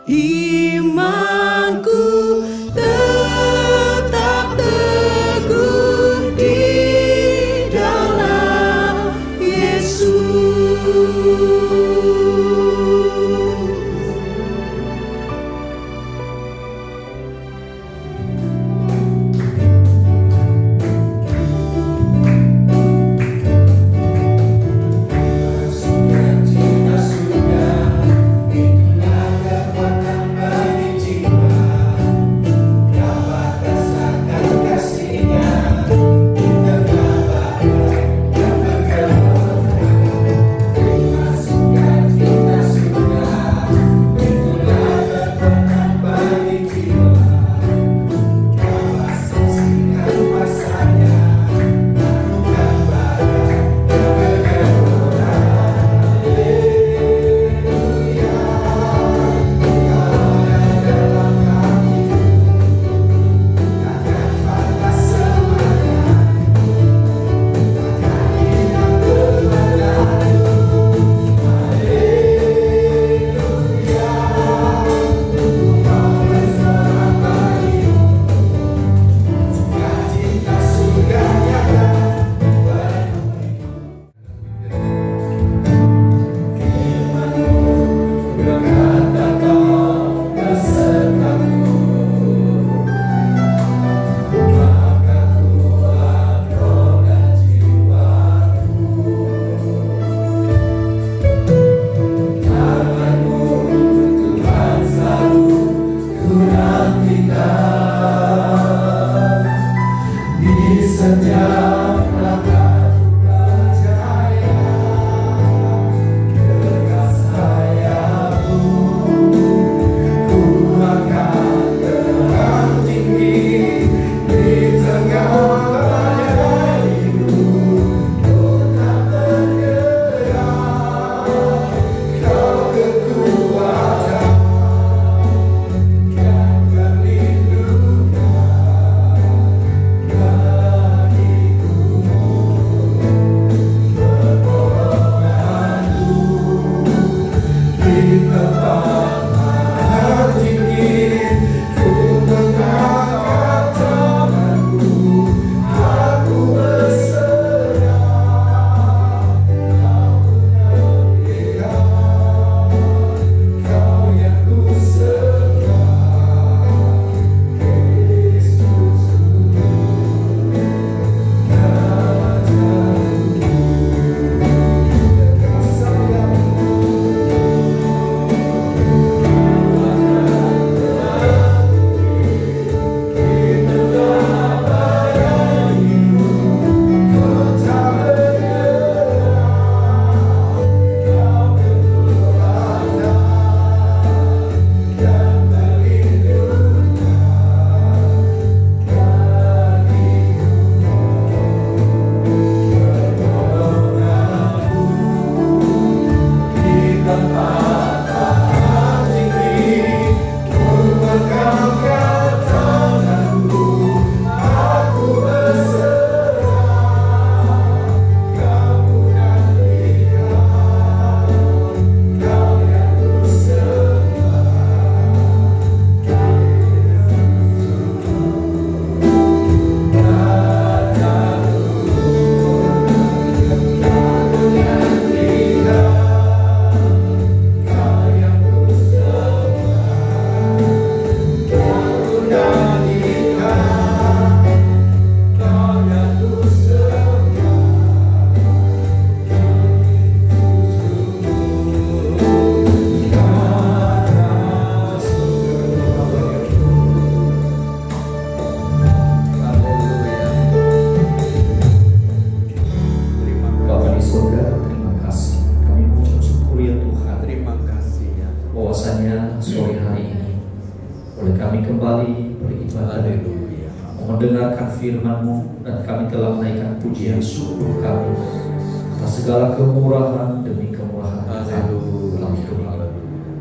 Imanku tetap teguh di dalam Yesus. mendengarkan firman-Mu, dan kami telah menaikkan pujian syukur kami atas segala kemurahan demi kemurahan dalam hidup kami.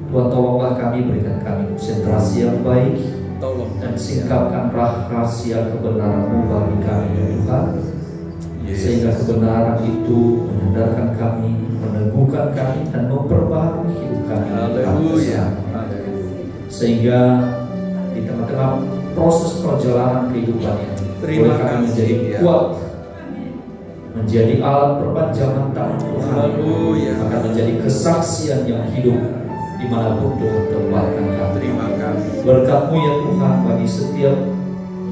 Tuhan, tolonglah kami, berikan kami konsentrasi yang baik, dan singkapkan rahasia kebenaran-Mu bagi kami ya Tuhan, sehingga kebenaran itu menyadarkan kami, meneguhkan kami, dan memperbaharui hidup kami. sehingga di tengah-tengah proses perjalanan kehidupannya boleh kami menjadi kuat, menjadi alat perpanjangan tangan Tuhan, akan menjadi kesaksian yang hidup dimanapun Tuhan tempatkan kami. Terima kasih. Berkat-Mu ya Tuhan bagi setiap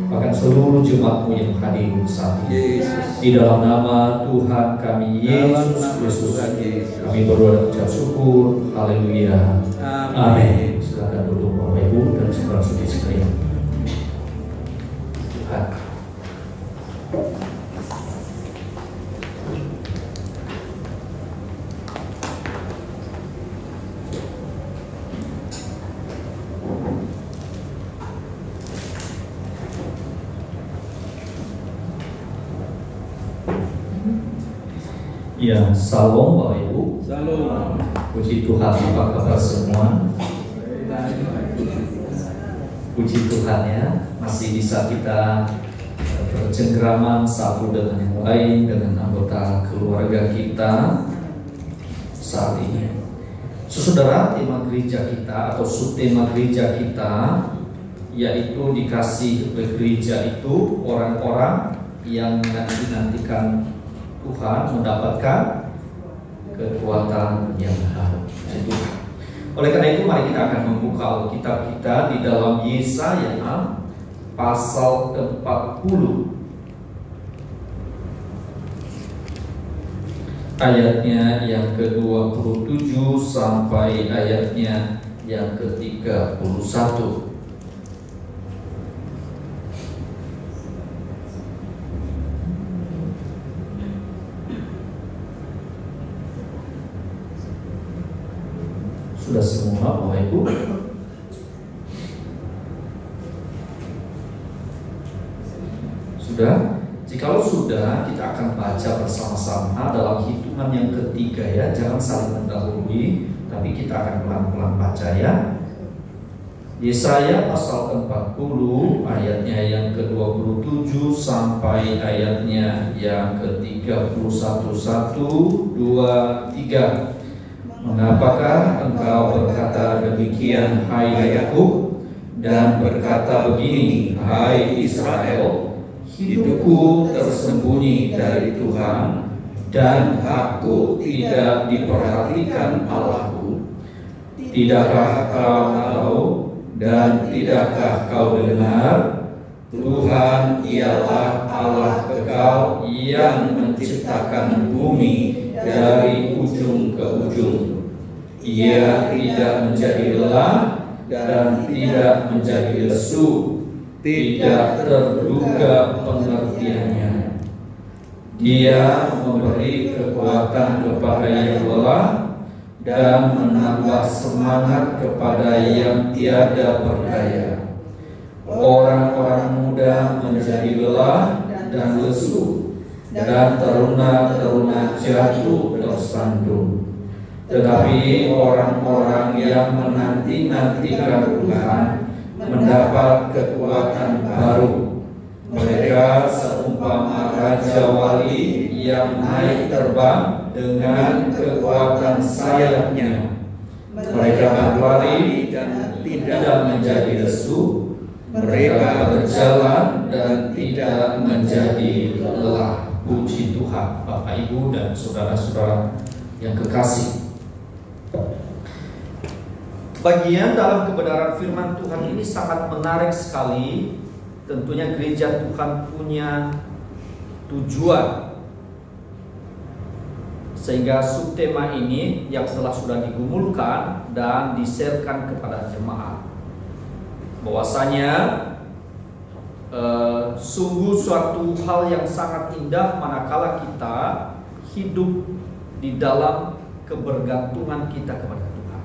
bahkan seluruh jemaat-Mu yang hadir saat ini. Yesus. Di dalam nama Tuhan kami Yesus Kristus, kami berdoa dan ucap syukur. Haleluya. Amin. Silakan duduk Bapak Ibu dan saudara-saudari sekalian. Tuhan. Ya, salam Bapak Ibu. Salam. Puji Tuhan, apa kabar semua? Puji Tuhan ya, masih bisa kita bercengkraman satu dengan yang lain, dengan anggota keluarga kita saat ini. Saudara, tema gereja kita atau subtema gereja kita yaitu dikasih oleh gereja itu orang-orang yang nantikan Tuhan mendapatkan kekuatan yang baru. Oleh karena itu mari kita akan membuka Alkitab kita di dalam Yesaya pasal 40 ayatnya yang ke-27 sampai ayatnya yang ke-31. Sudah semua Bapak Ibu? Sudah? Jikalau sudah, kita akan baca bersama-sama dalam hitungan yang ketiga ya. Jangan saling mendahului, tapi kita akan pelan-pelan baca ya. Yesaya pasal 40 ayatnya yang ke-27 sampai ayatnya yang ke-31. 1, 2, 3. Mengapakah engkau berkata demikian, hai Yakub, dan berkata begini, hai Israel, hidupku tersembunyi dari Tuhan, dan hakku tidak diperhatikan Allahku. Tidakkah kau tahu dan tidakkah kau dengar? Tuhan ialah Allah kekal yang menciptakan bumi dari ujung ke ujung. Ia tidak menjadi lelah dan tidak menjadi lesu, tidak terduga pengertiannya. Dia memberi kekuatan kepada yang lelah dan menambah semangat kepada yang tiada berdaya. Orang-orang muda menjadi lelah dan lesu, dan teruna-teruna jatuh tersandung. Tetapi orang-orang yang menanti-nantikan Tuhan mendapat kekuatan baru. Mereka seumpama raja wali yang naik terbang dengan kekuatan sayapnya. Mereka berlari dan tidak menjadi lesu. Mereka berjalan dan tidak menjadi lelah. Puji Tuhan, Bapak Ibu dan saudara-saudara yang kekasih. Bagian dalam kebenaran firman Tuhan ini sangat menarik sekali. Tentunya gereja Tuhan punya tujuan, sehingga subtema ini yang sudah digumulkan dan diserkan kepada jemaat, bahwasanya sungguh suatu hal yang sangat indah manakala kita hidup di dalam kebergantungan kita kepada Tuhan.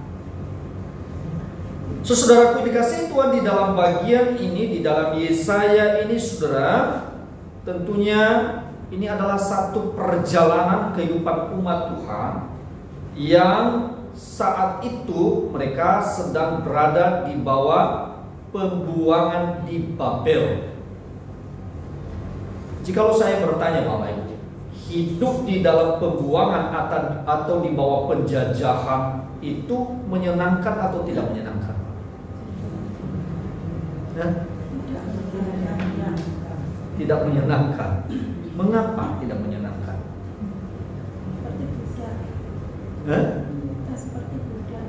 Saudaraku dikasihi Tuhan, di dalam bagian ini, di dalam Yesaya ini, saudara, tentunya ini adalah satu perjalanan kehidupan umat Tuhan yang saat itu mereka sedang berada di bawah pembuangan di Babel. Jikalau saya bertanya Bapak Ibu, hidup di dalam pembuangan atau di bawah penjajahan itu menyenangkan atau tidak menyenangkan? Tidak menyenangkan. Mengapa tidak menyenangkan? Seperti budak. Kita seperti budak.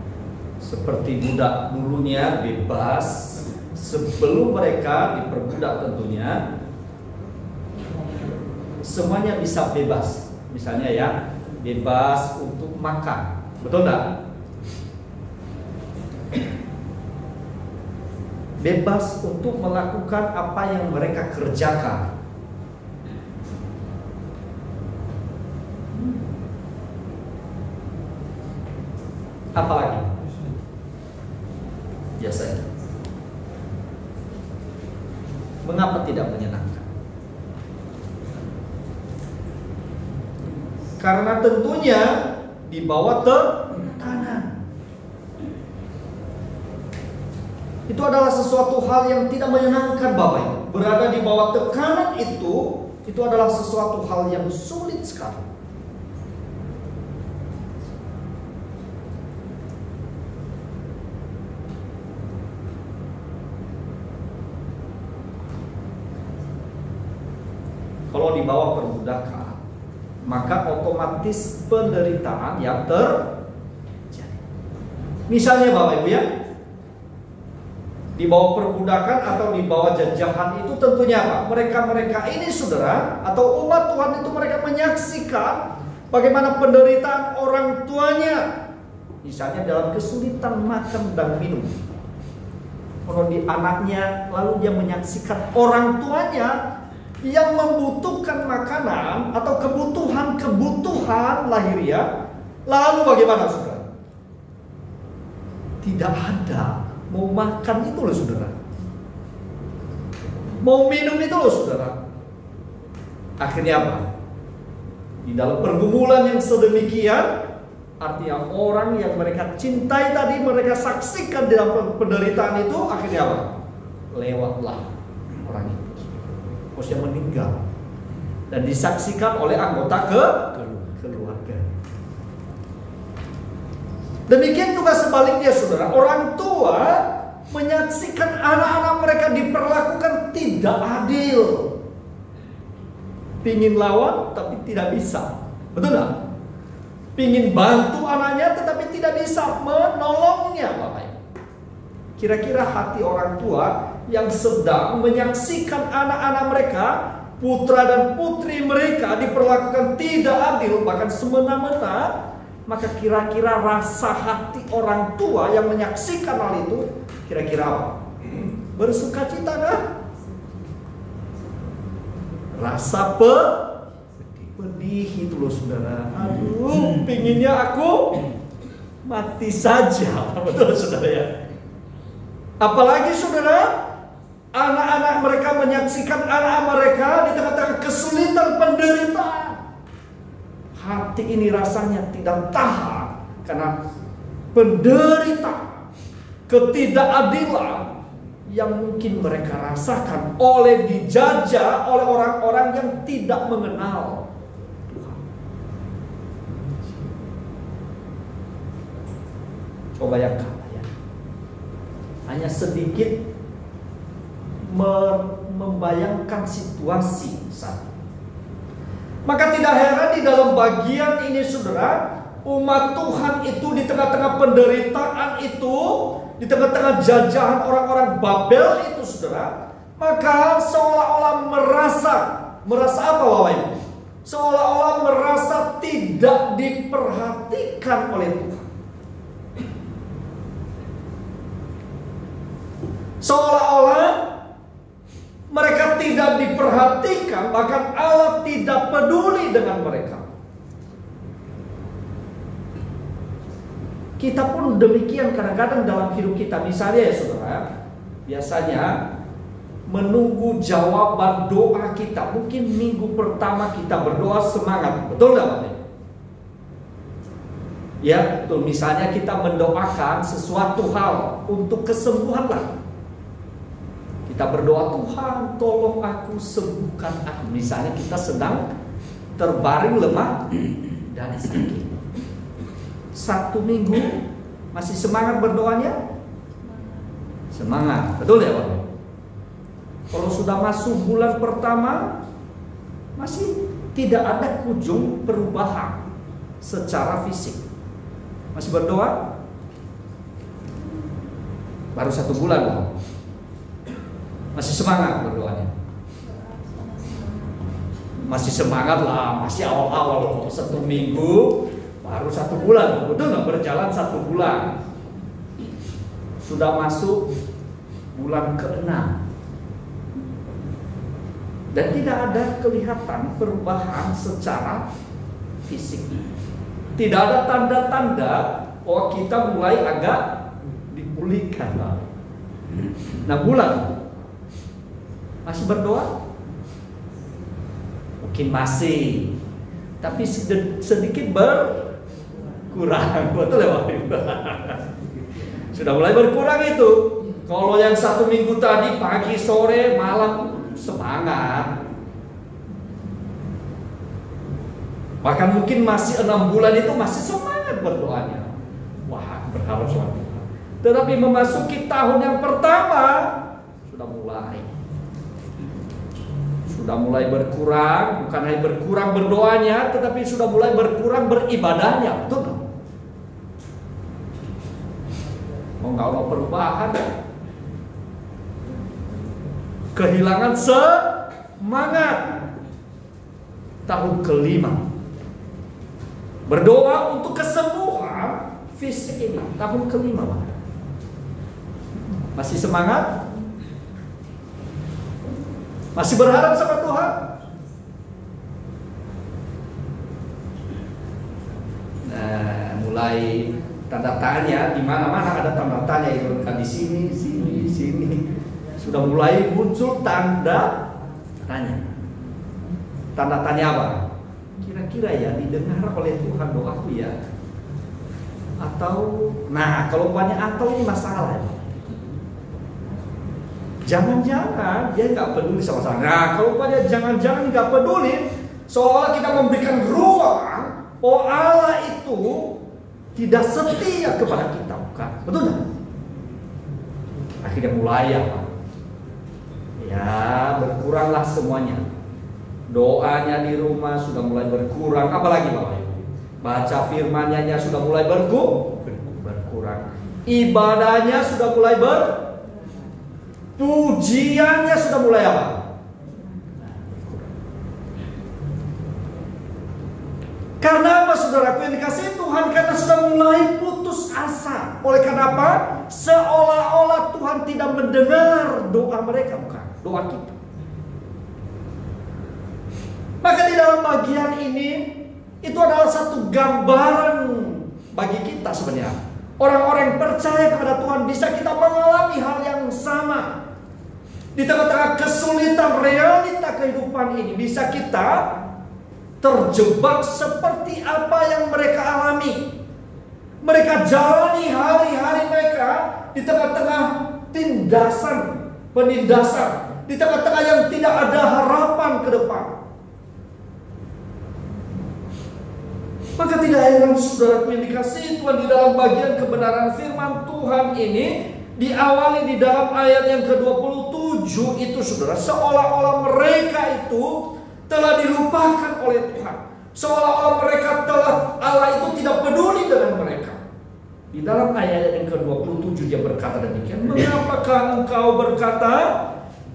Seperti budak dulunya bebas, sebelum mereka diperbudak tentunya semuanya bisa bebas. Misalnya ya, bebas untuk makan. Betul enggak? Bebas untuk melakukan apa yang mereka kerjakan. Apalagi? Biasanya. Mengapa tidak menyenangkan? Karena tentunya di bawah tekanan. Itu adalah sesuatu hal yang tidak menyenangkan, Bapak Ibu. Berada di bawah tekanan itu adalah sesuatu hal yang sulit sekali. Kalau di bawah perbudakan, maka otomatis penderitaan yang terjadi. Misalnya Bapak Ibu ya, di bawah perbudakan atau di bawah jajahan itu tentunya apa? Mereka-mereka ini saudara atau umat Tuhan itu mereka menyaksikan bagaimana penderitaan orang tuanya. Misalnya dalam kesulitan makan dan minum. Kalau di anaknya, lalu dia menyaksikan orang tuanya yang membutuhkan makanan atau kebutuhan lahiriah, lalu bagaimana saudara? Tidak ada. Mau makan itu loh saudara, mau minum itu loh saudara. Akhirnya apa? Di dalam pergumulan yang sedemikian, artinya orang yang mereka cintai tadi, mereka saksikan di dalam penderitaan itu, akhirnya apa? Lewatlah orang itu. Terus yang meninggal dan disaksikan oleh anggota keluarga. Demikian juga sebaliknya saudara, orang tua menyaksikan anak-anak mereka diperlakukan tidak adil. Pingin lawan tapi tidak bisa. Betul nggak? Pingin bantu anaknya tetapi tidak bisa menolongnya, Bapak. Kira-kira hati orang tua yang sedang menyaksikan anak-anak mereka, putra dan putri mereka diperlakukan tidak adil, bahkan semena-mena, maka kira-kira rasa hati orang tua yang menyaksikan hal itu kira-kira apa? Bersukacita kan? Rasa pedih itu loh saudara. Aduh, pinginnya aku mati saja. Betul saudara ya? Apalagi saudara, anak-anak mereka menyaksikan anak mereka di tengah-tengah kesulitan penderitaan. Hati ini rasanya tidak tahan karena penderitaan, ketidakadilan yang mungkin mereka rasakan oleh dijajah oleh orang-orang yang tidak mengenal Tuhan. Coba bayangkan ya, hanya sedikit membayangkan situasi saat ini. Maka tidak heran di dalam bagian ini saudara, umat Tuhan itu di tengah-tengah penderitaan itu, di tengah-tengah jajahan orang-orang Babel itu saudara, maka seolah-olah merasa apa Bapak Ibu? Seolah-olah merasa tidak diperhatikan oleh Tuhan. Seolah-olah mereka tidak diperhatikan, bahkan Allah tidak peduli dengan mereka. Kita pun demikian kadang-kadang dalam hidup kita. Misalnya ya saudara, biasanya menunggu jawaban doa kita. Mungkin minggu pertama kita berdoa semangat, betul nggak Pak? Ya, betul. Misalnya kita mendoakan sesuatu hal untuk kesembuhan lah. Kita berdoa, Tuhan tolong aku, sembuhkan aku. Misalnya kita sedang terbaring lemah dan sakit. 1 minggu masih semangat berdoanya? Semangat, betul ya Pak? Kalau sudah masuk bulan pertama, masih tidak ada kunjung perubahan secara fisik. Masih berdoa? Baru 1 bulan loh. Masih semangat berdoanya? Masih semangat lah, masih awal-awal kok. 1 minggu, baru 1 bulan. Betul nggak? Berjalan 1 bulan. Sudah masuk bulan ke-6. Dan tidak ada kelihatan perubahan secara fisik. Tidak ada tanda-tanda bahwa kita mulai agak dipulihkan. Nah, bulan masih berdoa? Mungkin masih, tapi sedikit berkurang. Betul ya Pak? Sudah mulai berkurang itu. Kalau yang 1 minggu tadi pagi, sore, malam semangat. Bahkan mungkin masih 6 bulan itu masih semangat berdoanya. Wah, berharap sama Tuhan. Tetapi memasuki tahun yang pertama sudah mulai berkurang, bukan hanya berkurang berdoanya, tetapi sudah mulai berkurang beribadahnya. Betul nggak? Nggak mau perubahan, kehilangan semangat. Tahun ke-5 berdoa untuk kesembuhan fisik ini. Tahun ke-5 masih semangat? Masih berharap sama Tuhan? Nah, mulai tanda tanya, di mana-mana ada tanda tanya itu, kan di sini, di sini. Sudah mulai muncul tanda tanya. Tanda tanya apa? Kira-kira ya didengar oleh Tuhan doaku ya? Atau, nah kalau banyak atau ini masalah ya. Jangan-jangan dia nggak peduli sama saya. Nah, kalau pada jangan-jangan nggak peduli, seolah kita memberikan ruang, oh Allah itu tidak setia kepada kita, bukan? Betul nggak? Akhirnya mulai ya berkuranglah semuanya. Doanya di rumah sudah mulai berkurang. Apalagi Bapak Ibu? Baca firman-Nya sudah mulai berkurang. Ibadahnya sudah mulai pujiannya sudah mulai apa? Karena apa saudaraku yang dikasihi Tuhan? Karena sudah mulai putus asa. Oleh karena apa? Seolah-olah Tuhan tidak mendengar doa mereka, bukan? Doa kita. Maka di dalam bagian ini itu adalah satu gambaran bagi kita sebenarnya. Orang-orang yang percaya kepada Tuhan bisa kita mengalami hal yang sama. Di tengah-tengah kesulitan realita kehidupan ini bisa kita terjebak seperti apa yang mereka alami. Mereka jalani hari-hari mereka di tengah-tengah penindasan, di tengah-tengah yang tidak ada harapan ke depan. Maka tidak heran saudara yang dikasihi Tuhan, di dalam bagian kebenaran firman Tuhan ini diawali di dalam ayat yang ke-27 itu saudara, seolah-olah mereka itu telah dilupakan oleh Tuhan. Seolah-olah mereka Allah itu tidak peduli dengan mereka. Di dalam ayat yang ke-27 dia berkata demikian, mengapakah engkau berkata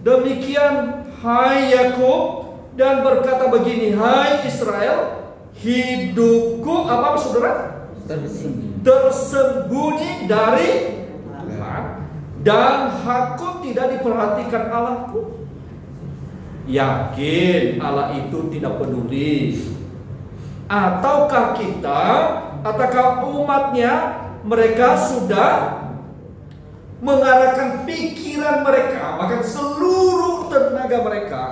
demikian hai Yakub, dan berkata begini hai Israel, hidupku apa saudara? Tersembunyi dari Tuhan, dan hakku tidak diperhatikan Allahku. Yakin Allah itu tidak peduli? Ataukah kita, ataukah umatnya, mereka sudah mengarahkan pikiran mereka, bahkan seluruh tenaga mereka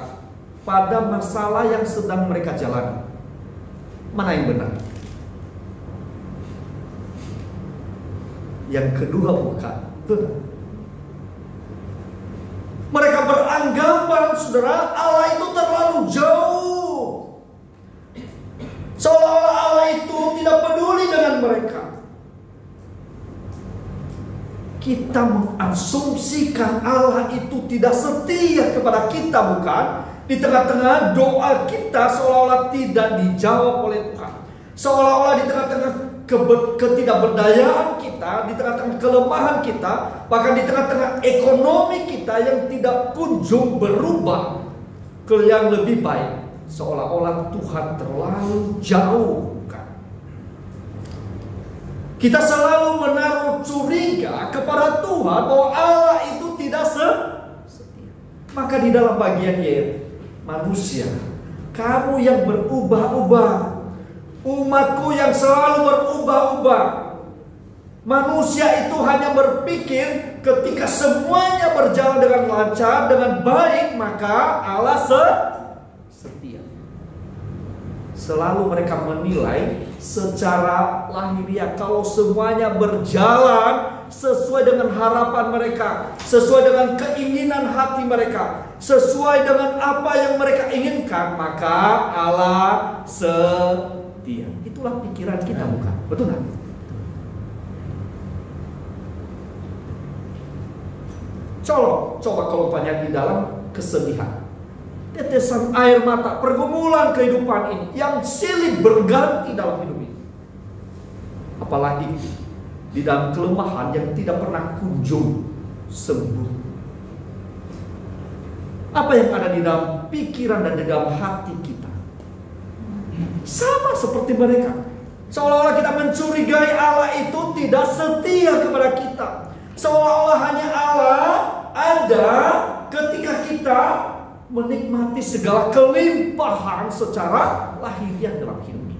pada masalah yang sedang mereka jalani? Mana yang benar? Yang kedua bukan. Benar. Mereka beranggapan saudara Allah itu terlalu jauh. Seolah-olah Allah itu tidak peduli dengan mereka. kita mengasumsikan Allah itu tidak setia kepada kita, bukan? Di tengah-tengah doa kita seolah-olah tidak dijawab oleh Tuhan. Seolah-olah di tengah-tengah ketidakberdayaan kita, di tengah-tengah kelemahan kita, bahkan di tengah-tengah ekonomi kita yang tidak kunjung berubah ke yang lebih baik, seolah-olah Tuhan terlalu jauh. Bukan? Kita selalu menaruh curiga kepada Tuhan bahwa Allah itu tidak setia. Maka di dalam bagian manusia, kamu yang berubah-ubah, umatku yang selalu berubah-ubah. Manusia itu hanya berpikir ketika semuanya berjalan dengan lancar, dengan baik, maka Allah setia. Selalu mereka menilai secara lahiriah, kalau semuanya berjalan sesuai dengan harapan mereka, sesuai dengan keinginan hati mereka, sesuai dengan apa yang mereka inginkan, maka Allah setia. Itulah pikiran kita, bukan? Betul nggak? Coba kalau banyak di dalam kesedihan, tetesan air mata, pergumulan kehidupan ini yang silih berganti dalam hidup ini. Apalagi di dalam kelemahan yang tidak pernah kunjung sembuh. Apa yang ada di dalam pikiran dan di dalam hati kita sama seperti mereka. Seolah-olah kita mencurigai Allah itu tidak setia kepada kita. Seolah-olah hanya Allah ada ketika kita menikmati segala kelimpahan secara lahiriah dalam hidup ini.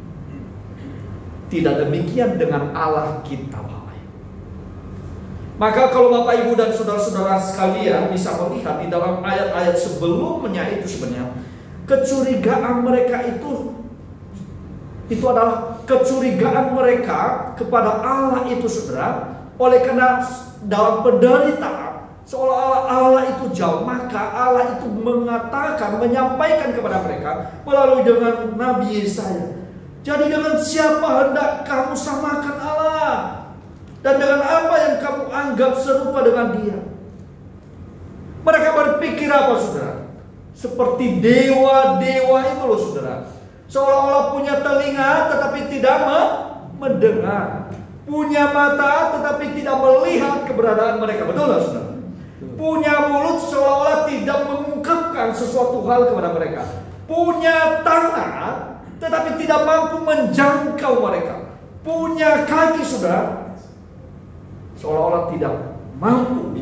Tidak demikian dengan Allah kita, Bapak. Maka kalau Bapak Ibu dan saudara-saudara sekalian bisa melihat di dalam ayat-ayat sebelumnya itu sebenarnya kecurigaan mereka itu adalah kecurigaan mereka kepada Allah itu, saudara. Oleh karena dalam penderitaan seolah-olah Allah itu jauh, maka Allah itu mengatakan, menyampaikan kepada mereka melalui dengan Nabi Yesaya. Jadi dengan siapa hendak kamu samakan Allah? Dan dengan apa yang kamu anggap serupa dengan Dia? Mereka berpikir apa, saudara? Seperti dewa-dewa itu loh, saudara. Seolah-olah punya telinga tetapi tidak mendengar, punya mata tetapi tidak melihat keberadaan mereka. Betul lah, saudara? Punya mulut seolah-olah tidak mengungkapkan sesuatu hal kepada mereka. Punya tangan tetapi tidak mampu menjangkau mereka. Punya kaki, saudara, seolah-olah tidak mampu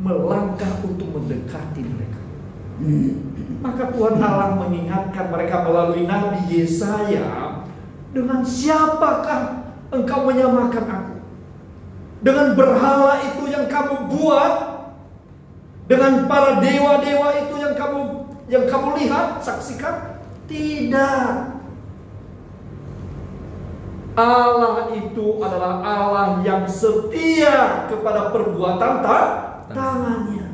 melangkah untuk mendekati mereka. Maka Tuhan Allah mengingatkan mereka melalui Nabi Yesaya, dengan siapakah engkau menyamakan aku? Dengan berhala itu yang kamu buat? Dengan para dewa-dewa itu yang kamu lihat, saksikan? Tidak. Allah itu adalah Allah yang setia kepada perbuatan tangannya.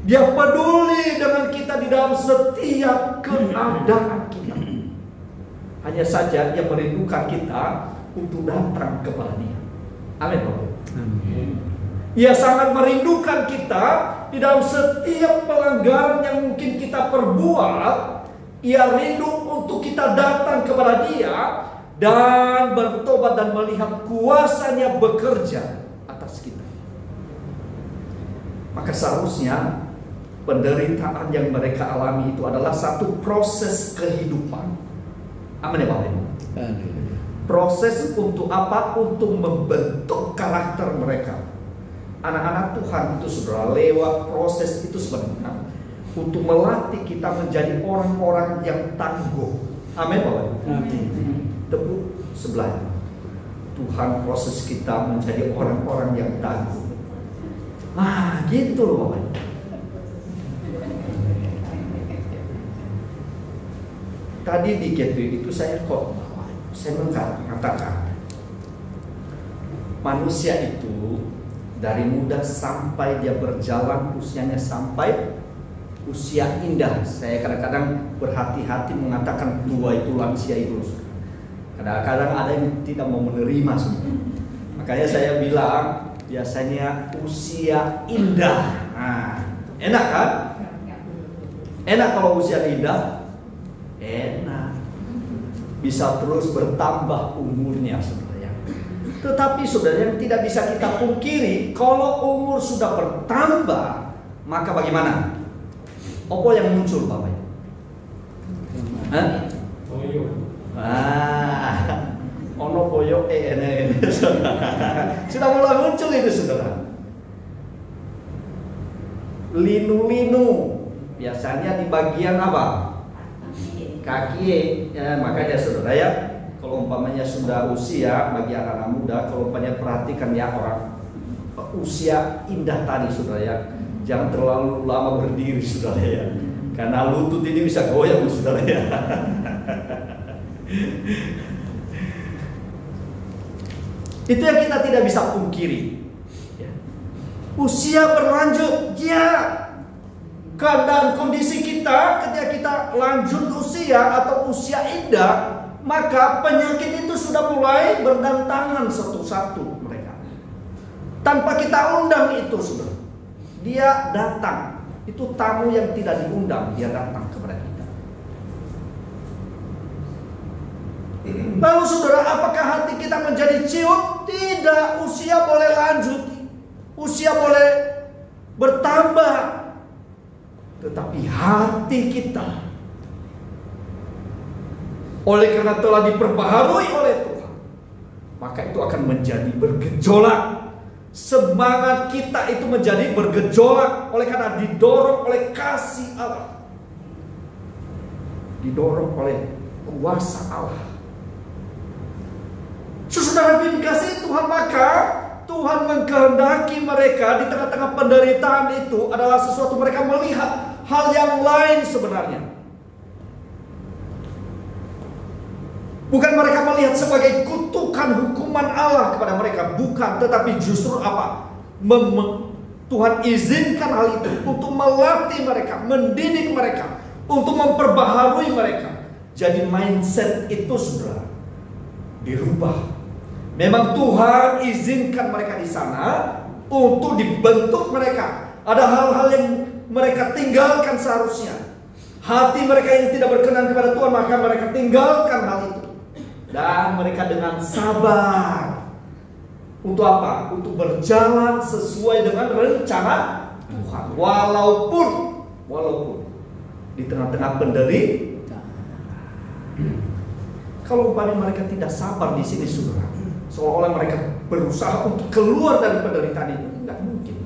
Dia peduli dengan kita di dalam setiap keadaan kita. Hanya saja Dia merindukan kita untuk datang kepada Dia. Amin, Bapak. Ia sangat merindukan kita di dalam setiap pelanggaran yang mungkin kita perbuat. Ia rindu untuk kita datang kepada Dia dan bertobat dan melihat kuasa-Nya bekerja atas kita. Maka seharusnya penderitaan yang mereka alami itu adalah satu proses kehidupan. Amin ya Bapak Ibu. Proses untuk apa? Untuk membentuk karakter mereka. Anak-anak Tuhan itu, saudara, lewat proses itu sebenarnya untuk melatih kita menjadi orang-orang yang tangguh. Amin Bapak Ibu. Tepuk sebelah. Tuhan proses kita menjadi orang-orang yang tangguh. Nah, gitu loh Bapak Ibu. Tadi di Gateway itu saya mengatakan manusia itu dari muda sampai dia berjalan usianya sampai usia indah. Saya kadang-kadang berhati-hati mengatakan tua itu lansia itu. Kadang-kadang ada yang tidak mau menerima semua. Makanya saya bilang biasanya usia indah. Nah, enak kan? Enak kalau usia indah? Enak. Bisa terus bertambah umurnya, saudara. Tetapi saudara, yang tidak bisa kita pungkiri, kalau umur sudah bertambah, maka bagaimana? Apa yang muncul, Bapak? Hah? Ono boyo ini saudara. Sudah mulai muncul itu, saudara. Linu-linu, biasanya di bagian apa? Kaki. Ya, makanya saudara ya, kalau umpamanya sudah usia bagi anak-anak muda, kalau umpamanya perhatikan ya orang usia indah tadi, saudara ya, jangan terlalu lama berdiri, saudara ya, karena lutut ini bisa goyang, saudara ya. Itu yang kita tidak bisa pungkiri. Usia berlanjut, ya. Keadaan kondisi kita ketika kita lanjut usia atau usia indah, maka penyakit itu sudah mulai berdatangan satu-satu mereka. Tanpa kita undang itu, saudara. Dia datang. Itu tamu yang tidak diundang, dia datang kepada kita. Lalu saudara, apakah hati kita menjadi ciut? Tidak, usia boleh lanjut. Usia boleh bertambah. Tetapi hati kita, oleh karena telah diperbaharui oleh Tuhan, maka itu akan menjadi bergejolak. Semangat kita itu menjadi bergejolak oleh karena didorong oleh kasih Allah, didorong oleh kuasa Allah. Saudara kasih Tuhan, maka Tuhan mengkehendaki mereka di tengah-tengah penderitaan itu adalah sesuatu mereka melihat hal yang lain sebenarnya. Bukan mereka melihat sebagai kutukan hukuman Allah kepada mereka, bukan, tetapi justru apa? Tuhan izinkan hal itu untuk melatih mereka, mendidik mereka, untuk memperbaharui mereka. Jadi mindset itu, saudara, dirubah. Memang Tuhan izinkan mereka di sana untuk dibentuk mereka. Ada hal-hal yang mereka tinggalkan seharusnya. Hati mereka yang tidak berkenan kepada Tuhan, maka mereka tinggalkan hal itu. Dan mereka dengan sabar. Untuk apa? Untuk berjalan sesuai dengan rencana Tuhan. Walaupun di tengah-tengah penderitaan. Kalau umpamanya mereka tidak sabar di sini, saudara, seolah-olah mereka berusaha untuk keluar dari penderitaan itu, tidak mungkin.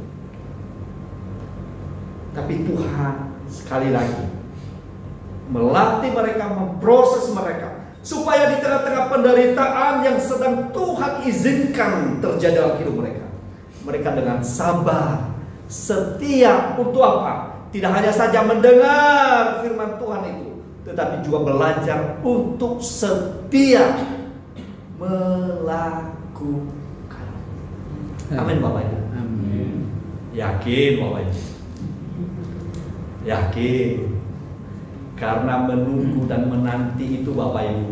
Tapi Tuhan sekali lagi melatih mereka, memproses mereka, supaya di tengah-tengah penderitaan yang sedang Tuhan izinkan terjadi dalam hidup mereka, mereka dengan sabar, setia untuk apa? Tidak hanya saja mendengar firman Tuhan itu, tetapi juga belajar untuk setia melakukan. Amin, Bapak Ibu. Amin. Yakin, Bapak Ibu? Yakin. Karena menunggu dan menanti itu, Bapak Ibu,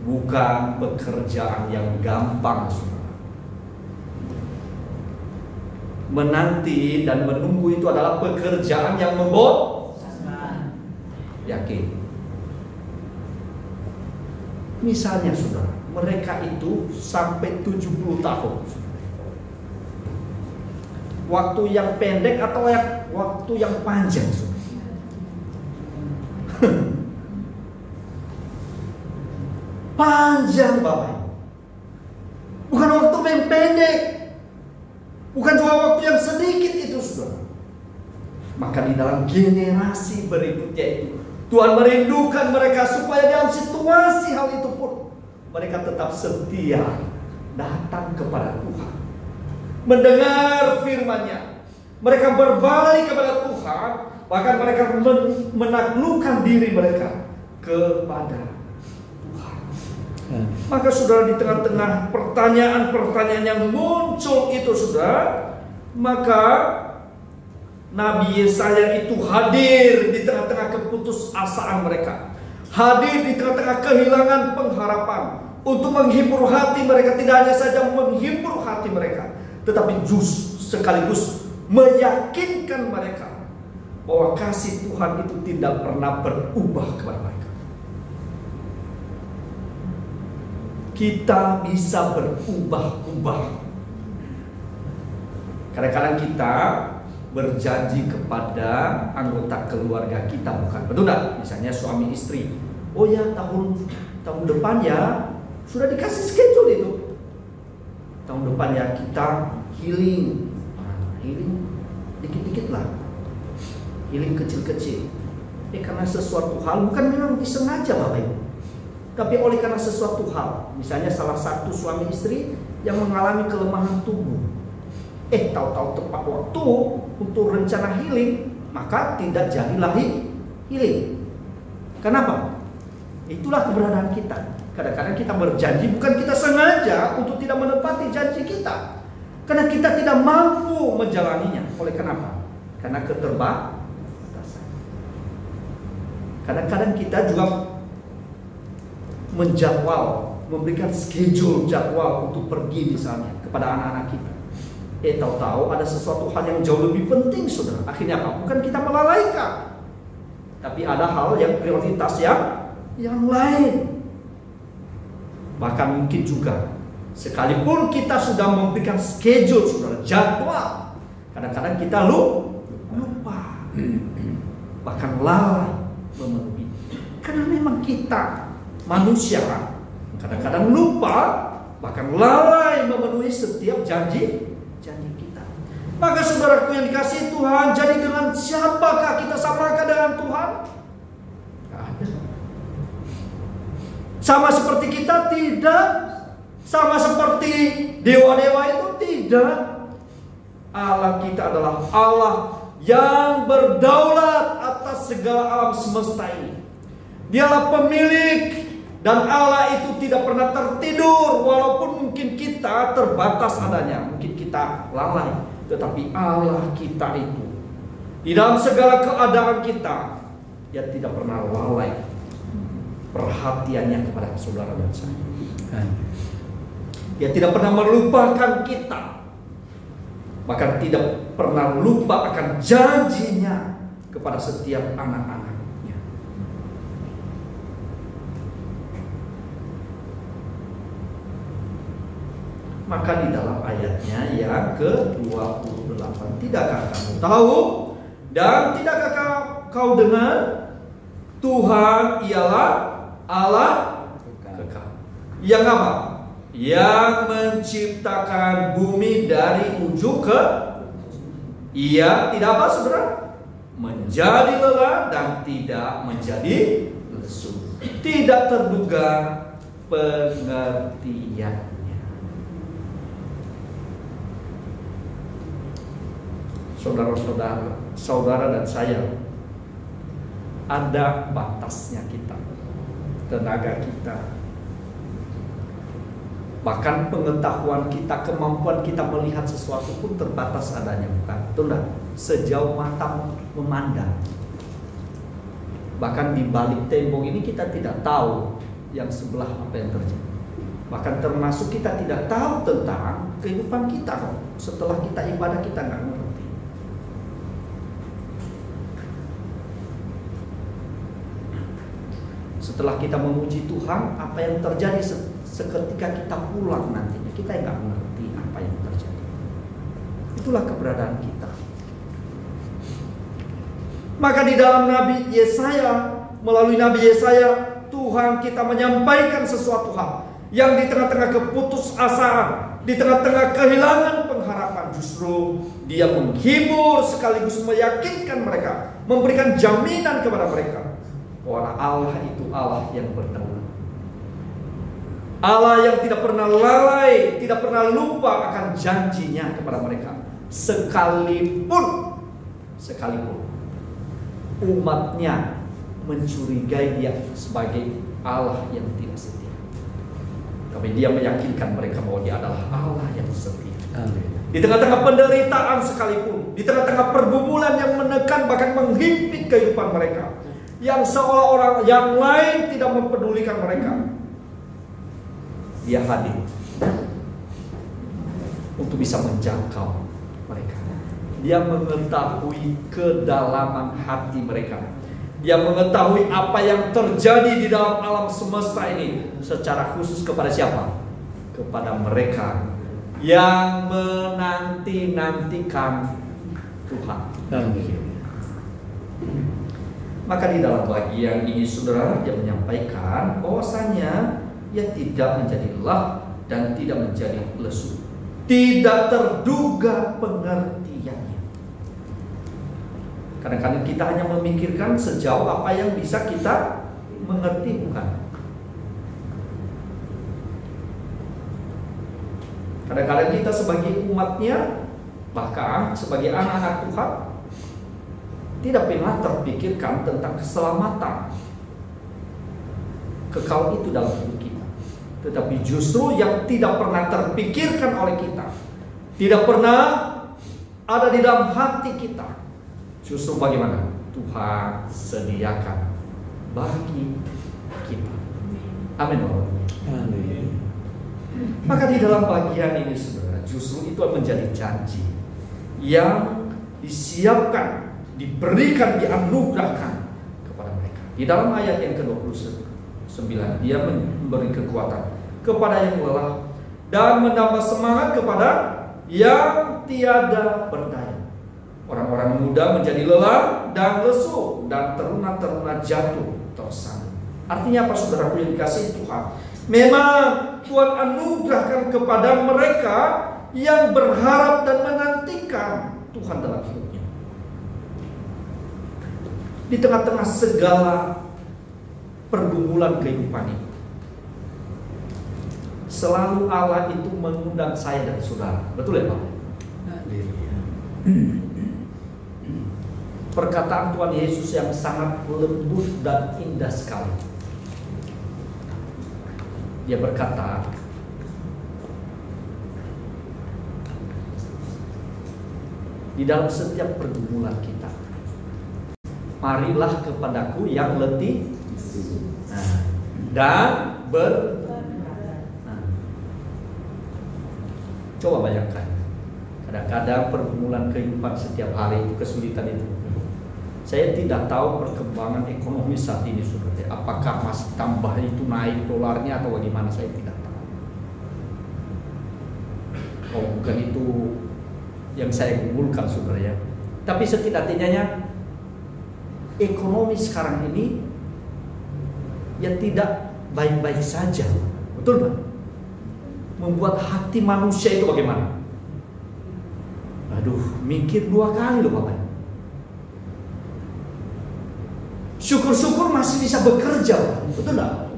bukan pekerjaan yang gampang, saudara. Menanti dan menunggu itu adalah pekerjaan yang membosankan. Yakin. Misalnya, saudara, mereka itu sampai 70 tahun. Waktu yang pendek atau waktu yang panjang, saudara? Panjang, Bapak. Bukan waktu yang pendek, bukan juga waktu yang sedikit itu, saudara. Maka di dalam generasi berikutnya itu, Tuhan merindukan mereka supaya dalam situasi hal itu pun mereka tetap setia datang kepada Tuhan, mendengar firman-Nya. Mereka berbalik kepada Tuhan, bahkan mereka menaklukkan diri mereka kepada Tuhan. Maka saudara, di tengah-tengah pertanyaan-pertanyaan yang muncul itu, saudara, maka Nabi Yesaya itu hadir di tengah-tengah keputusasaan mereka, hadir di tengah-tengah kehilangan pengharapan, untuk menghibur hati mereka. Tidak hanya saja menghibur hati mereka, tetapi sekaligus meyakinkan mereka bahwa kasih Tuhan itu tidak pernah berubah kepada mereka. Kita bisa berubah-ubah. Kadang-kadang kita berjanji kepada anggota keluarga kita, bukan? Betul tidak? Misalnya suami istri. Oh ya, tahun depan ya sudah dikasih schedule itu. Tahun depan ya kita healing. Healing dikit-dikit lah. Healing kecil-kecil. Karena sesuatu hal bukan memang disengaja Bapak Ibu. Tapi oleh karena sesuatu hal, misalnya salah satu suami istri yang mengalami kelemahan tubuh. Tahu-tahu tepat waktu untuk rencana healing, maka tidak jadilah healing. Kenapa? Itulah keberadaan kita. Kadang-kadang kita berjanji, bukan kita sengaja untuk tidak menepati janji kita, karena kita tidak mampu menjalaninya. Oleh kenapa? Karena keterbatasan. Kadang-kadang kita juga memberikan schedule jadwal untuk pergi misalnya kepada anak-anak kita. Tahu-tahu ada sesuatu hal yang jauh lebih penting, saudara. Akhirnya apa? Bukan kita melalaikan, tapi ada hal yang prioritas yang lain. Bahkan mungkin juga sekalipun kita sudah memberikan schedule, saudara, jadwal, kadang-kadang kita lupa, bahkan lalai memenuhi. Karena memang kita manusia kadang-kadang lupa, bahkan lalai memenuhi setiap janji kita. Maka saudaraku yang dikasihi Tuhan, jadi dengan siapakah kita samakan dengan Tuhan? Tidak ada. Sama seperti kita? Tidak. Sama seperti dewa-dewa itu? Tidak. Allah kita adalah Allah yang berdaulat atas segala alam semesta ini. Dialah pemilik. Dan Allah itu tidak pernah tertidur, walaupun mungkin kita terbatas adanya, mungkin kita lalai, tetapi Allah kita itu di dalam segala keadaan kita, Dia tidak pernah lalai perhatiannya kepada saudara dan saya. Dia tidak pernah melupakan kita, bahkan tidak pernah lupa akan janjinya kepada setiap anak-anak. Maka di dalam ayatnya yang ke-28, tidakkah kamu tahu dan tidakkah kau dengar, Tuhan ialah Allah kekal. Yang apa? Yang menciptakan bumi dari ujung ke Ia tidak apa saudara? Menjadi lelah dan tidak menjadi lesu. Tidak terduga pengertian. Saudara dan saya, ada batasnya kita, tenaga kita, bahkan pengetahuan kita, kemampuan kita melihat sesuatu pun terbatas adanya, bukan? Betul? Sejauh mata memandang. Bahkan di balik tembok ini kita tidak tahu yang sebelah apa yang terjadi. Bahkan termasuk kita tidak tahu tentang kehidupan kita. Setelah kita ibadah kita nggak ngerti. Setelah kita memuji Tuhan, apa yang terjadi seketika kita pulang nantinya, kita nggak mengerti apa yang terjadi. Itulah keberadaan kita. Maka di dalam Nabi Yesaya, melalui Nabi Yesaya, Tuhan kita menyampaikan sesuatu hal yang di tengah-tengah keputusasaan, di tengah-tengah kehilangan pengharapan, justru Dia menghibur sekaligus meyakinkan mereka, memberikan jaminan kepada mereka bahwa Allah itu Allah yang berdaulat. Allah yang tidak pernah lalai, tidak pernah lupa akan janjinya kepada mereka. Sekalipun umatnya mencurigai Dia sebagai Allah yang tidak setia, tapi Dia meyakinkan mereka bahwa Dia adalah Allah yang setia. Di tengah-tengah penderitaan sekalipun, di tengah-tengah pergumulan yang menekan bahkan menghimpit kehidupan mereka, yang seolah orang yang lain tidak mempedulikan mereka, Dia hadir untuk bisa menjangkau mereka. Dia mengetahui kedalaman hati mereka. Dia mengetahui apa yang terjadi di dalam alam semesta ini, secara khusus kepada siapa? Kepada mereka yang menanti-nantikan Tuhan. Maka di dalam bagian ini saudara, dia menyampaikan bahwasanya ia tidak menjadi lelah dan tidak menjadi lesu. Tidak terduga pengertiannya. Kadang-kadang kita hanya memikirkan sejauh apa yang bisa kita mengerti, bukan? Kadang-kadang kita sebagai umatnya, bahkan sebagai anak-anak Tuhan, tidak pernah terpikirkan tentang keselamatan kekal itu dalam hidup kita. Tetapi justru yang tidak pernah terpikirkan oleh kita, tidak pernah ada di dalam hati kita, justru bagaimana Tuhan sediakan bagi kita. Amin. Amin. Maka di dalam bagian ini saudara, justru itu menjadi janji yang disiapkan, diberikan, dianugerahkan kepada mereka. Di dalam ayat yang ke-29, dia memberi kekuatan kepada yang lelah dan menambah semangat kepada yang tiada berdaya. Orang-orang muda menjadi lelah dan lesu, dan teruna-teruna jatuh tersandung. Artinya apa saudaraku yang dikasihi Tuhan? Memang Tuhan anugerahkan kepada mereka yang berharap dan menantikan Tuhan dalam hidupnya. Di tengah-tengah segala pergumulan kehidupan ini, selalu Allah itu mengundang saya dan saudara. Betul ya Pak? Perkataan Tuhan Yesus yang sangat lembut dan indah sekali. Dia berkata, di dalam setiap pergumulan kita, marilah kepadaku yang letih dan coba bayangkan, kadang-kadang pergumulan kehidupan setiap hari itu, kesulitan itu. Saya tidak tahu perkembangan ekonomi saat ini saudara. Apakah masih tambah itu naik dolarnya atau bagaimana, saya tidak tahu. Oh, bukan itu yang saya gumulkan saudara ya. Tapi setidaknya ekonomi sekarang ini ya tidak baik-baik saja. Betul Pak? Membuat hati manusia itu bagaimana? Aduh, mikir dua kali loh Bapak. Syukur-syukur masih bisa bekerja, betul nggak?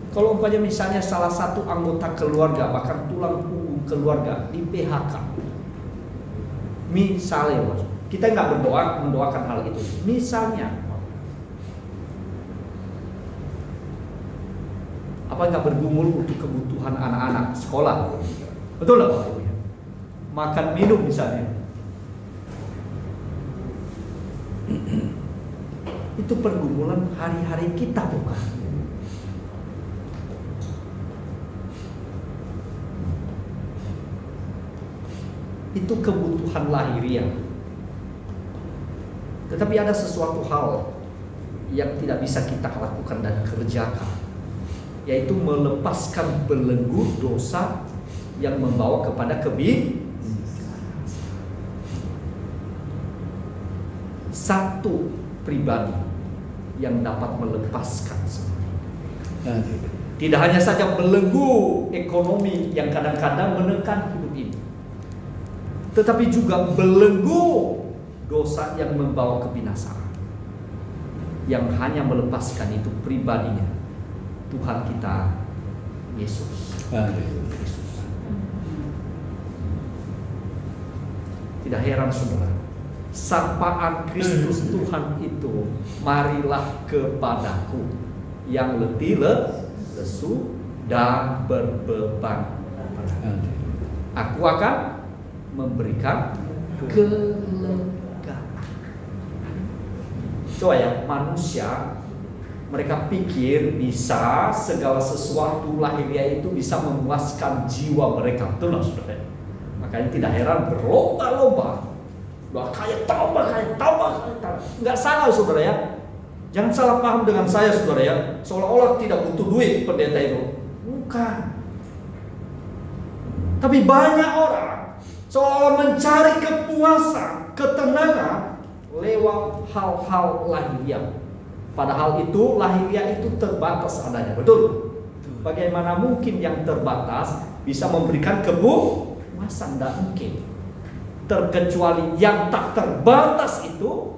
Kalau umpamanya misalnya salah satu anggota keluarga, bahkan tulang punggung keluarga di PHK, misalnya, kita nggak mendoakan hal itu. Misalnya, apa nggak bergumul untuk kebutuhan anak-anak sekolah, betul nggak Pak? Makan minum misalnya. Itu pergumulan hari-hari kita, bukan? Itu kebutuhan lahiriah. Tetapi ada sesuatu hal yang tidak bisa kita lakukan dan kerjakan, yaitu melepaskan belenggu dosa yang membawa kepada satu pribadi yang dapat melepaskan semuanya. Tidak hanya saja belenggu ekonomi yang kadang-kadang menekan hidup ini, tetapi juga belenggu dosa yang membawa kebinasaan. Yang hanya melepaskan itu pribadinya, Tuhan kita Yesus. Tidak heran saudara, sapaan Kristus Tuhan itu, marilah kepadaku yang letih, lesu dan berbeban, aku akan memberikan kelegaan. Coba ya, manusia mereka pikir bisa segala sesuatu lahiriah itu bisa memuaskan jiwa mereka, betul nggak saudara? Makanya tidak heran berlomba-lomba. Doa kaya tambah. Nggak salah saudara ya. Jangan salah paham dengan saya saudara ya. Seolah-olah tidak butuh duit pendeta itu. Bukan. Tapi banyak orang seolah-olah mencari kepuasan, ketenangan lewat hal-hal lahiriah. Padahal itu lahiriah itu terbatas adanya. Betul? Bagaimana mungkin yang terbatas bisa memberikan kepuasan? Tidak mungkin. Terkecuali yang tak terbatas itu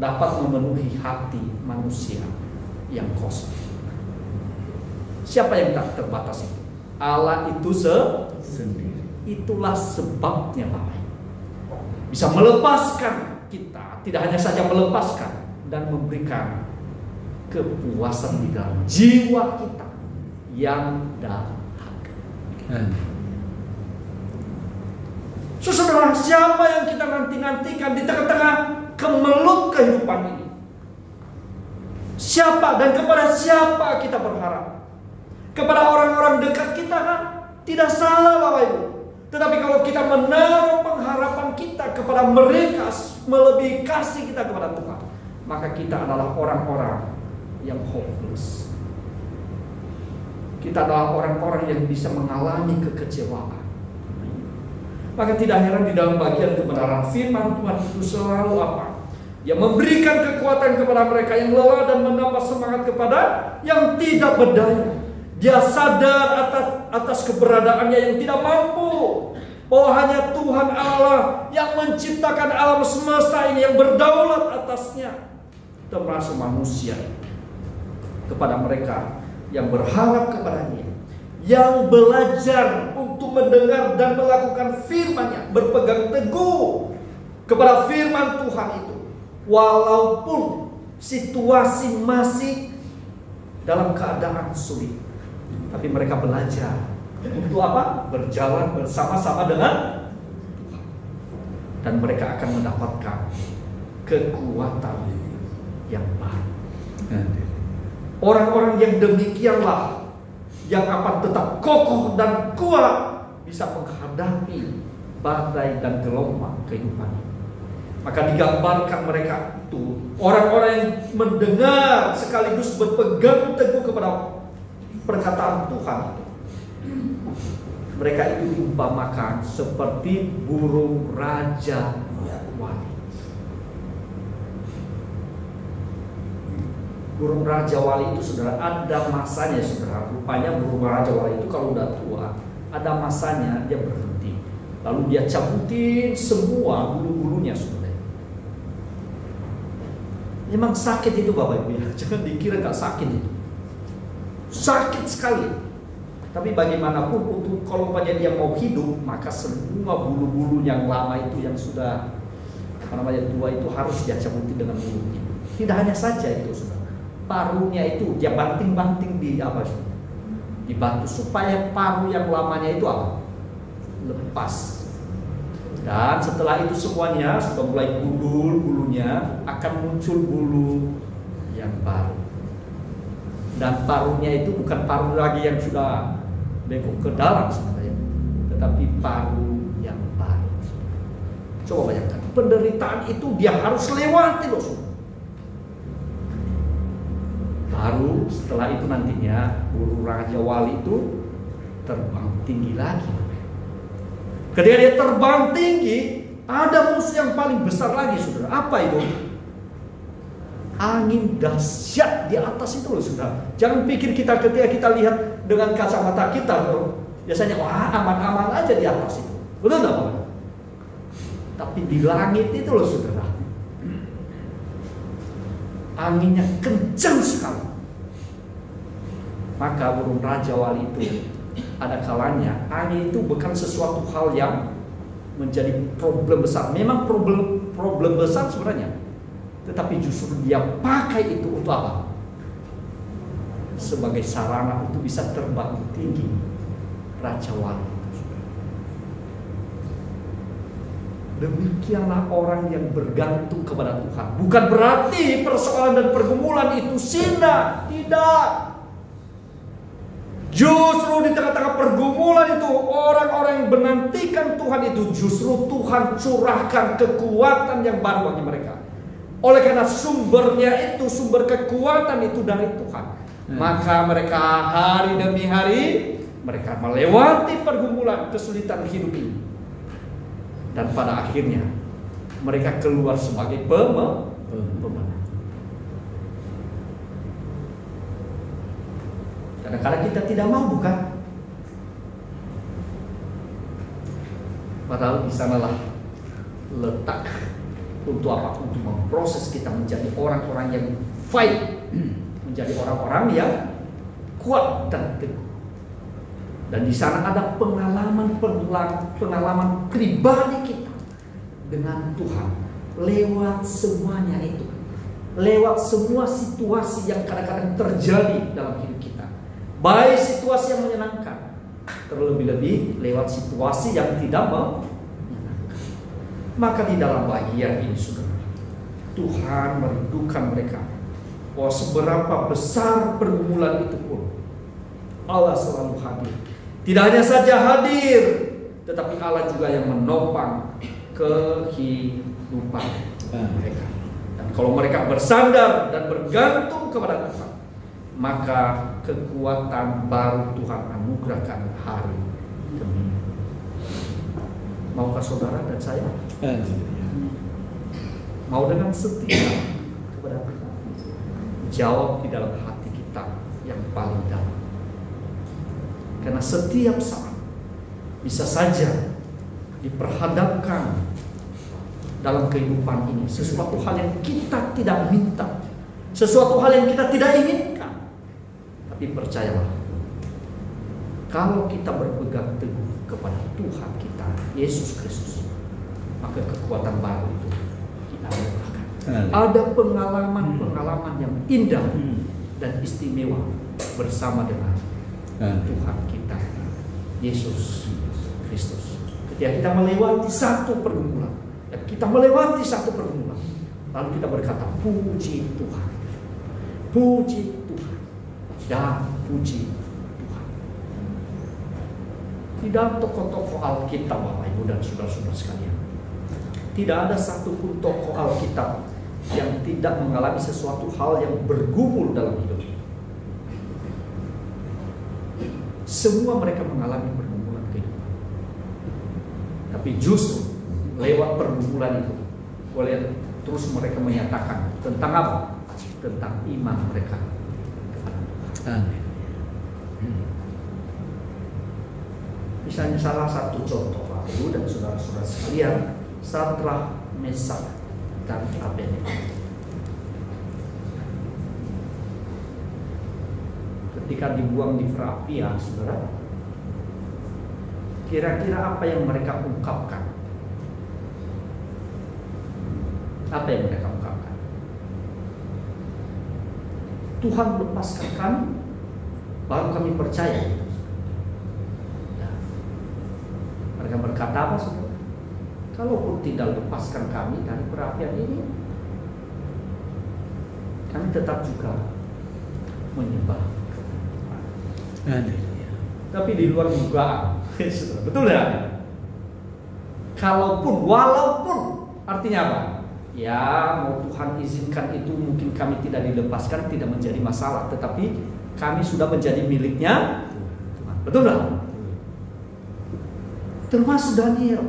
dapat memenuhi hati manusia yang kosong. Siapa yang tak terbatas itu? Allah itu sendiri. Itulah sebabnya Bapak bisa melepaskan kita, tidak hanya saja melepaskan dan memberikan kepuasan di dalam jiwa kita yang dahaga. Saudara, siapa yang kita nanti-nantikan di tengah-tengah kemelut kehidupan ini? Siapa dan kepada siapa kita berharap? Kepada orang-orang dekat kita kan? Tidak salah Bapak Ibu. Tetapi kalau kita menaruh pengharapan kita kepada mereka melebihi kasih kita kepada Tuhan, maka kita adalah orang-orang yang hopeless. Kita adalah orang-orang yang bisa mengalami kekecewaan. Maka tidak heran di dalam bagian kebenaran firman Tuhan itu selalu apa? Yang memberikan kekuatan kepada mereka yang lelah dan menambah semangat kepada yang tidak berdaya. Dia sadar atas keberadaannya yang tidak mampu, bahwa hanya Tuhan Allah yang menciptakan alam semesta ini, yang berdaulat atasnya, termasuk manusia. Kepada mereka yang berharap kepadanya, yang belajar untuk mendengar dan melakukan firman-Nya, berpegang teguh kepada firman Tuhan itu, walaupun situasi masih dalam keadaan sulit, tapi mereka belajar untuk apa? Berjalan bersama-sama dengan Tuhan, dan mereka akan mendapatkan kekuatan yang baru. Orang-orang yang demikianlah yang akan tetap kokoh dan kuat, bisa menghadapi badai dan gelombang kehidupan. Maka digambarkan mereka itu orang-orang yang mendengar sekaligus berpegang teguh kepada perkataan Tuhan. Mereka itu diumpamakan seperti burung raja wali. Burung raja wali itu saudara ada masanya saudara. Rupanya burung raja wali itu kalau udah tua ada masanya dia berhenti. Lalu dia cabutin semua bulu-bulunya saudara. Memang sakit itu Bapak Ibu ya. Jangan dikira gak sakit itu. Sakit sekali. Tapi bagaimanapun untuk kalau dia mau hidup, maka semua bulu-bulu yang lama itu yang sudah tua itu harus dia cabutin dengan bulunya. Tidak hanya saja itu saudara. Parunya itu dia banting-banting di apa? Di batu supaya paru yang lamanya itu apa? Lepas. Dan setelah itu semuanya sudah mulai gundul bulunya, akan muncul bulu yang baru. Dan parunya itu bukan paru lagi yang sudah bengkok ke dalam sebenarnya, tetapi paru yang baru. Coba bayangkan, penderitaan itu dia harus lewati loh. Baru setelah itu nantinya burung raja wali itu terbang tinggi lagi. Ketika dia terbang tinggi, ada musuh yang paling besar lagi saudara. Apa itu? Angin dahsyat di atas itu loh saudara. Jangan pikir kita ketika kita lihat dengan kacamata kita loh, biasanya wah aman-aman aja di atas itu. Betul nggak Pak? Tapi di langit itu loh saudara, anginnya kencang sekali. Maka burung raja wali itu ada kalanya angin itu bukan sesuatu hal yang menjadi problem besar. Memang problem besar sebenarnya, tetapi justru dia pakai itu untuk apa? Sebagai sarana untuk bisa terbang tinggi raja wali. Demikianlah orang yang bergantung kepada Tuhan. Bukan berarti persoalan dan pergumulan itu sirna, tidak. Justru di tengah-tengah pergumulan itu, orang-orang yang menantikan Tuhan itu, justru Tuhan curahkan kekuatan yang baru bagi mereka. Oleh karena sumbernya itu, sumber kekuatan itu dari Tuhan, maka mereka hari demi hari mereka melewati pergumulan kesulitan hidup ini. Dan pada akhirnya mereka keluar sebagai pemenang. Kadang-kadang kita tidak mau, bukan? Padahal di sanalah letak untuk apa? Untuk memproses kita menjadi orang-orang yang fight, menjadi orang-orang yang kuat dan teguh. Dan di sana ada pengalaman pribadi kita dengan Tuhan lewat semuanya itu, lewat semua situasi yang kadang-kadang terjadi dalam hidup kita. Baik situasi yang menyenangkan, terlebih-lebih lewat situasi yang tidak menyenangkan. Maka di dalam bagian ini, saudara, Tuhan merindukan mereka bahwa seberapa besar pergumulan itu pun, Allah selalu hadir. Tidak hanya saja hadir, tetapi Allah juga yang menopang kehidupan mereka. Dan kalau mereka bersandar dan bergantung kepada Tuhan, maka kekuatan baru Tuhan anugerahkan hari demi hari. Maukah saudara dan saya mau dengan setia kepada Tuhan? Jawab di dalam hati kita yang paling dalam. Karena setiap saat bisa saja diperhadapkan dalam kehidupan ini sesuatu hal yang kita tidak minta, sesuatu hal yang kita tidak inginkan. Tapi percayalah, kalau kita berpegang teguh kepada Tuhan kita, Yesus Kristus, maka kekuatan baru itu kita rasakan. Ada pengalaman-pengalaman yang indah dan istimewa bersama dengan Tuhan kita, Yesus Kristus. Ketika kita melewati satu pergumulan, lalu kita berkata, puji Tuhan, puji Tuhan, dan puji Tuhan. Di dalam tokoh-tokoh Alkitab, Bapak Ibu dan saudara-saudara sekalian, tidak ada satupun tokoh Alkitab yang tidak mengalami sesuatu hal yang bergumul dalam hidupnya. Semua mereka mengalami pergumulan kehidupan. Tapi justru lewat pergumulan itu, boleh terus mereka menyatakan tentang apa? Tentang iman mereka kepada Tuhan. Misalnya salah satu contoh, Bapak Ibu dan saudara-saudara sekalian, Sadrak, Mesak, dan Abednego. Ketika dibuang di perapian, saudara, kira-kira apa yang mereka ungkapkan? Apa yang mereka ungkapkan? Tuhan lepaskan kami, baru kami percaya. Nah, mereka berkata apa, saudara? Kalaupun tidak lepaskan kami dari perapian ini, kami tetap juga menyembah. Tapi di luar dugaan, betul ya? Walaupun artinya apa? Ya, mau Tuhan izinkan itu, mungkin kami tidak dilepaskan, tidak menjadi masalah. Tetapi kami sudah menjadi miliknya Tuhan. Betul nggak? Termasuk Daniel.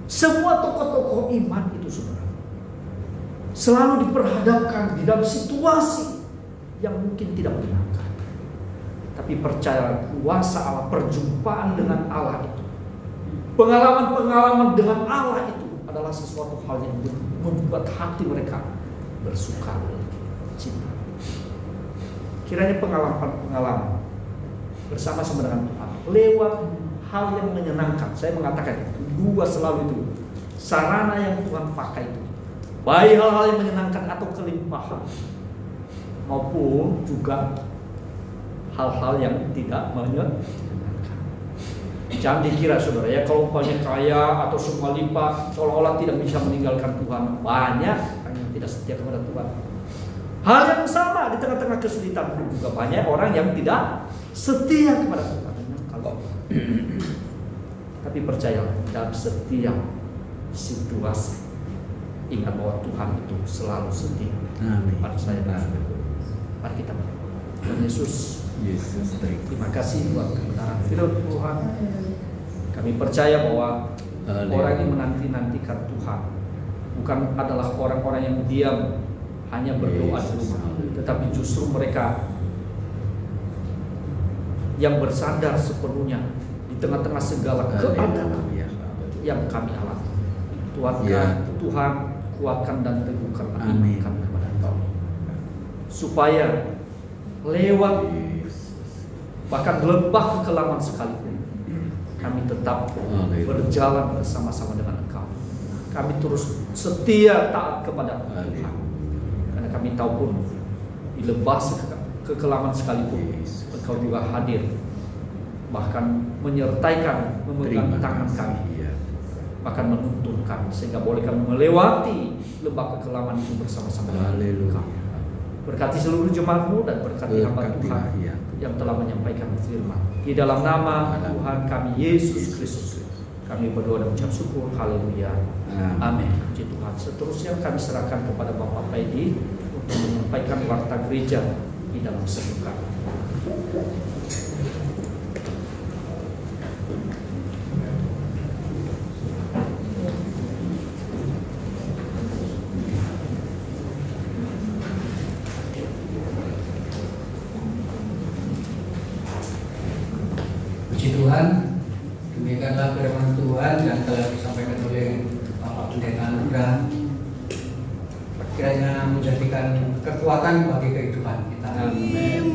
Semua tokoh-tokoh iman itu, saudara, selalu diperhadapkan di dalam situasi yang mungkin tidak menyenangkan. Tapi percaya kuasa Allah, perjumpaan dengan Allah itu, pengalaman-pengalaman dengan Allah itu adalah sesuatu hal yang membuat hati mereka bersuka cita. Kiranya pengalaman-pengalaman bersama-sama dengan Tuhan lewat hal yang menyenangkan. Saya mengatakan dua selalu itu sarana yang Tuhan pakai itu, baik hal-hal yang menyenangkan atau kelimpahan, maupun juga hal-hal yang tidak menyenangkan. Jangan dikira, saudara, ya, kalau umpamanya kaya atau semua limpah, seolah-olah tidak bisa meninggalkan Tuhan. Banyak yang tidak setia kepada Tuhan. Hal yang sama di tengah-tengah kesulitan pun juga banyak orang yang tidak setia kepada Tuhan. Kalau tapi percayalah, dalam setiap situasi ingat bahwa Tuhan itu selalu setia pada saya dan saudara. Mari kita berdoa. Tuhan Yesus, terima kasih buat kebenaran firman Tuhan. Kami percaya bahwa orang yang menanti-nantikan Tuhan bukan adalah orang-orang yang diam hanya berdoa di rumah, tetapi justru mereka yang bersandar sepenuhnya di tengah-tengah segala keadaan yang kami alami. Tuhan kuatkan dan teguhkan iman kami kepada Engkau, supaya lewat bahkan lembah kekelaman sekalipun kami tetap berjalan bersama-sama dengan Engkau. Kami terus setia taat kepada Tuhan, karena kami tahu pun di lembah kekelaman sekalipun Engkau juga hadir, bahkan menyertaikan, memegang tangan kami, bahkan menuntun kami sehingga boleh kami melewati lembah kekelaman itu bersama-sama dengan Engkau. Berkati seluruh jemaat-Mu dan berkati hamba Tuhan yang telah menyampaikan firman. Di dalam nama Tuhan kami Yesus Kristus kami berdoa dan ucap syukur. Haleluya. Amin. Puji Tuhan. Seterusnya kami serahkan kepada Bapak Paidi untuk menyampaikan warta gereja di dalam sedukan. Puji Tuhan, demikianlah firman Tuhan yang telah disampaikan oleh Bapak Pendeta Anugrah, kiranya menjadikan kekuatan bagi kehidupan kita. Amin.